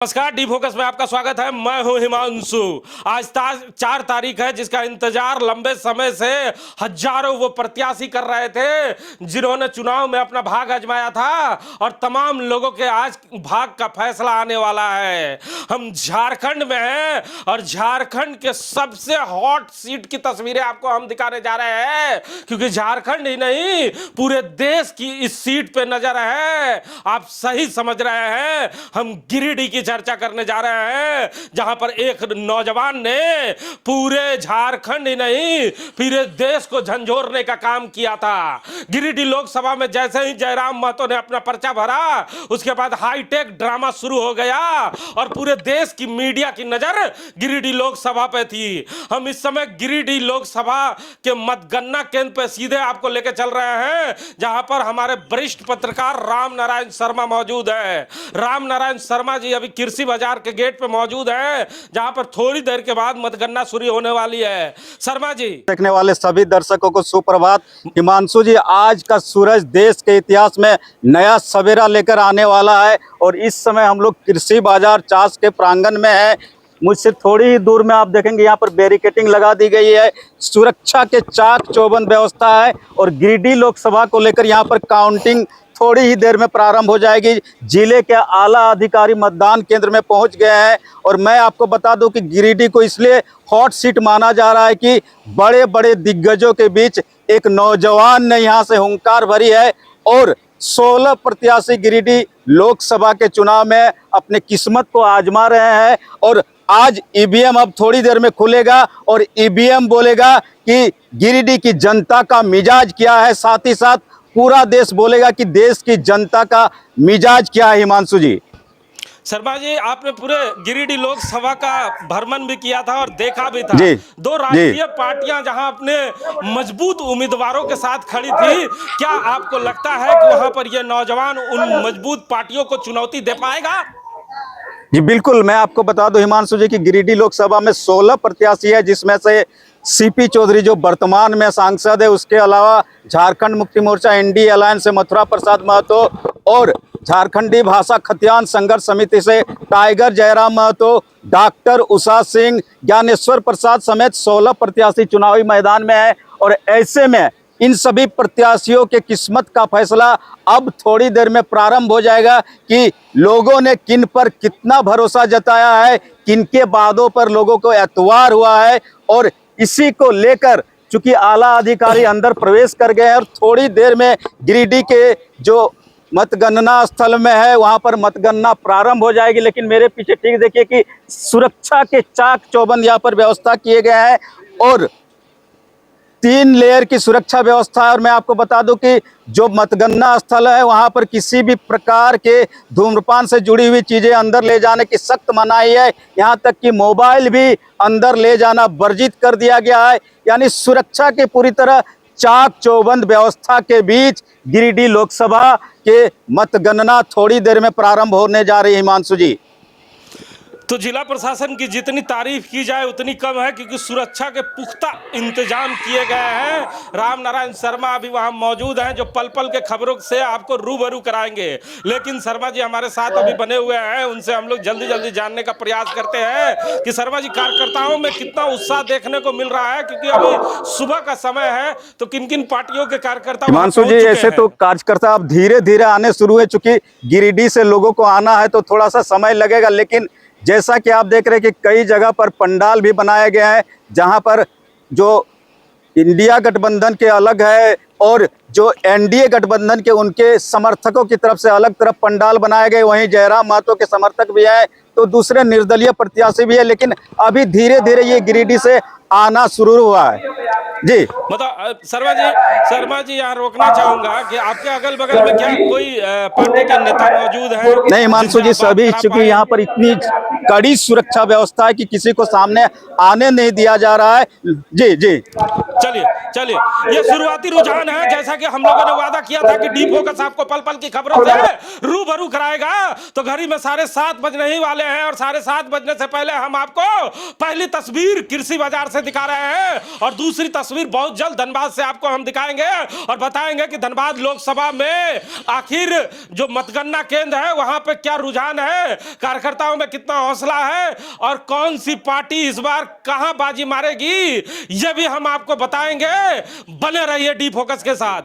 नमस्कार, D focus में आपका स्वागत है। मैं हूं हिमांशु। आज 4 तारीख है, जिसका इंतजार लंबे समय से हजारों वो प्रत्याशी कर रहे थे जिन्होंने चुनाव में अपना भाग आजमाया था, और तमाम लोगों के आज भाग का फैसला आने वाला है। हम झारखंड में हैं और झारखंड के सबसे हॉट सीट की तस्वीरें आपको हम दिखाने जा रहे हैं, क्योंकि झारखंड ही नहीं पूरे देश की इस सीट पे नजर है। आप सही समझ रहे हैं, हम गिरिडीह की चर्चा करने जा रहे हैं, जहां पर एक नौजवान ने पूरे झारखंड ही नहीं पूरे देश को झंझोरने का काम किया था। गिरिडीह लोकसभा में जैसे ही जयराम महतो ने अपना पर्चा भरा, उसके बाद हाईटेक ड्रामा शुरू हो गया और पूरे देश की मीडिया की नजर गिरिडीह लोकसभा पे थी। हम इस समय गिरिडीह लोकसभा के मतगणना केंद्र पे सीधे आपको लेकर चल रहे हैं, जहां पर हमारे वरिष्ठ पत्रकार राम नारायण शर्मा मौजूद है। राम नारायण शर्मा जी अभी कृषि बाजार के गेट पे मौजूद है, जहां पर थोड़ी देर के बाद मतगणना शुरू होने वाली है। शर्मा जी, देखने वाले सभी दर्शकों को सुप्रभात। हिमांशु जी, आज का सूरज देश के इतिहास में नया सवेरा लेकर आने वाला है और इस समय हम लोग कृषि बाजार चास के प्रांगण में है। मुझसे थोड़ी ही दूर में आप देखेंगे यहाँ पर बैरिकेटिंग लगा दी गई है, सुरक्षा के चाक चौबंद व्यवस्था है और गिरिडीह लोकसभा को लेकर यहाँ पर काउंटिंग थोड़ी ही देर में प्रारंभ हो जाएगी। जिले के आला अधिकारी मतदान केंद्र में पहुंच गए हैं और मैं आपको बता दूं कि गिरिडीह को इसलिए हॉट सीट माना जा रहा है कि बड़े बड़े दिग्गजों के बीच एक नौजवान ने यहां से हुंकार भरी है और 16 प्रत्याशी गिरिडीह लोकसभा के चुनाव में अपने किस्मत को आजमा रहे हैं। और आज ईवीएम अब थोड़ी देर में खुलेगा और ईवीएम बोलेगा कि गिरिडीह की जनता का मिजाज क्या है, साथ ही साथ पूरा देश बोलेगा कि देश की जनता का मिजाज क्या है। हिमांशु जी, शर्मा जी, आपने पूरे गिरिडीह लोकसभा का भ्रमण भी किया था और देखा भी था। जी, दो राजकीय पार्टियां जहां अपने मजबूत उम्मीदवारों के साथ खड़ी थी, क्या आपको लगता है कि वहां पर यह नौजवान उन मजबूत पार्टियों को चुनौती दे पाएगा? जी बिल्कुल, मैं आपको बता दूं हिमांशु जी कि गिरिडीह लोकसभा में 16 प्रत्याशी है, जिसमें से सीपी चौधरी जो वर्तमान में सांसद है, उसके अलावा झारखंड मुक्ति मोर्चा एनडीए अलायंस से मथुरा प्रसाद महतो और झारखंडी भाषा खतियान संघर्ष समिति से टाइगर जयराम महतो, डॉक्टर उषा सिंह, ज्ञानेश्वर प्रसाद समेत 16 प्रत्याशी चुनावी मैदान में है। और ऐसे में इन सभी प्रत्याशियों के किस्मत का फैसला अब थोड़ी देर में प्रारंभ हो जाएगा कि लोगों ने किन पर कितना भरोसा जताया है, किन के वादों पर लोगों को एतवार हुआ है। और इसी को लेकर चूंकि आला अधिकारी अंदर प्रवेश कर गए हैं और थोड़ी देर में गिरिडीह के जो मतगणना स्थल में है वहां पर मतगणना प्रारंभ हो जाएगी। लेकिन मेरे पीछे ठीक देखिए कि सुरक्षा के चाक चौबंद यहाँ पर व्यवस्था किए गए हैं और 3 लेयर की सुरक्षा व्यवस्था है। और मैं आपको बता दूं कि जो मतगणना स्थल है वहां पर किसी भी प्रकार के धूम्रपान से जुड़ी हुई चीजें अंदर ले जाने की सख्त मनाही है। यहां तक कि मोबाइल भी अंदर ले जाना वर्जित कर दिया गया है। यानी सुरक्षा के पूरी तरह चाक चौबंद व्यवस्था के बीच गिरिडीह लोकसभा के मतगणना थोड़ी देर में प्रारंभ होने जा रही है। हिमांशु जी, तो जिला प्रशासन की जितनी तारीफ की जाए उतनी कम है, क्योंकि सुरक्षा के पुख्ता इंतजाम किए गए हैं। राम नारायण शर्मा अभी वहां मौजूद हैं, जो पल पल के खबरों से आपको रूबरू कराएंगे। लेकिन शर्मा जी हमारे साथ अभी बने हुए हैं, उनसे हम लोग जल्दी जल्दी जानने का प्रयास करते हैं कि शर्मा जी, कार्यकर्ताओं में कितना उत्साह देखने को मिल रहा है, क्योंकि अभी सुबह का समय है। तो किन किन पार्टियों के कार्यकर्ता? हिमांशु जी, ऐसे तो कार्यकर्ता अब धीरे धीरे आने शुरू है, चूंकि गिरिडीह से लोगों को आना है तो थोड़ा सा समय लगेगा। लेकिन जैसा कि आप देख रहे हैं कि कई जगह पर पंडाल भी बनाए गए हैं, जहां पर जो इंडिया गठबंधन के अलग है और जो एनडीए गठबंधन के उनके समर्थकों की तरफ से अलग तरफ पंडाल बनाए गए। वहीं जयराम महतो के समर्थक भी हैं तो दूसरे निर्दलीय प्रत्याशी भी है। लेकिन अभी धीरे धीरे ये गिरिडीह से आना शुरू हुआ है। जी, मतलब शर्मा जी यहाँ रोकना चाहूंगा कि आपके अगल बगल में क्या कोई पार्टी के नेता मौजूद हैं? नहीं हिमांशु जी, सभी चूंकि यहाँ पर इतनी कड़ी सुरक्षा व्यवस्था है कि किसी को सामने आने नहीं दिया जा रहा है। जी जी, चलिए, ये शुरुआती रुझान है। जैसा कि हम लोगों ने वादा किया था कि डी फोकस आपको पल पल की खबरों से रूबरू कराएगा। तो घड़ी में 7:30 बजने ही वाले हैं और 7:30 बजने से पहले हम आपको पहली तस्वीर कृषि बाजार से दिखा रहे हैं और दूसरी तस्वीर बहुत जल्द धनबाद से आपको हम दिखाएंगे और बताएंगे कि धनबाद लोकसभा में आखिर जो मतगणना केंद्र है वहां पे क्या रुझान है, कार्यकर्ताओं में कितना हौसला है और कौन सी पार्टी इस बार कहां बाजी मारेगी, यह भी हम आपको बताएंगे। बने रहिए डी फोकस के साथ।